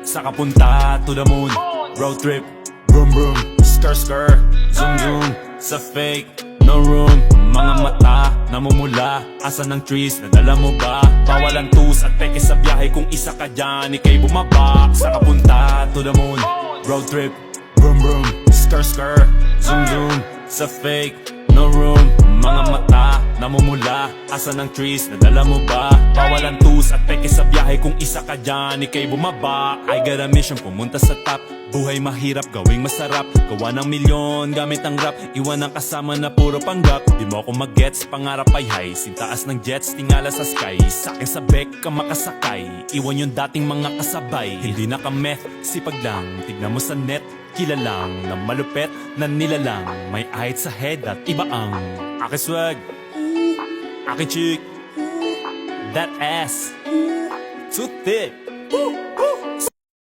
Sa kapunta to the moon, road trip, vroom vroom, skr skr, zoom zoom. Sa fake, no room. Mga mata, namumula, asa ng trees, nadala mo ba? Bawal ang tus at peke sa biyahe, kung isa ka dyan, ikay bumaba. Sa kapunta to the moon, road trip, vroom vroom, skr skr, zoom zoom. Sa fake, no room. Mga mata, namumula, asa ng trees, nadala mo ba? Bawal ang tus at peke sa biyahe, kung isa ka dyan, ikay bumaba. I got a mission, pumunta sa top. Buhay mahirap, gawing masarap. Gawa ng milyon, gamit ang rap. Iwan ang kasama na puro panggap. Di mo ako mag-gets, pangarap ay high. Sintaas ng jets, tingala sa sky. Sa'kin sa bek ka makasakay. Iwan yung dating mga kasabay. Hindi na ka-meth, sipag lang. Tignan mo sa net, kilalang na malupet na nilalang. May ahit sa head at iba ang aking swag, aking chick, that ass, too thick.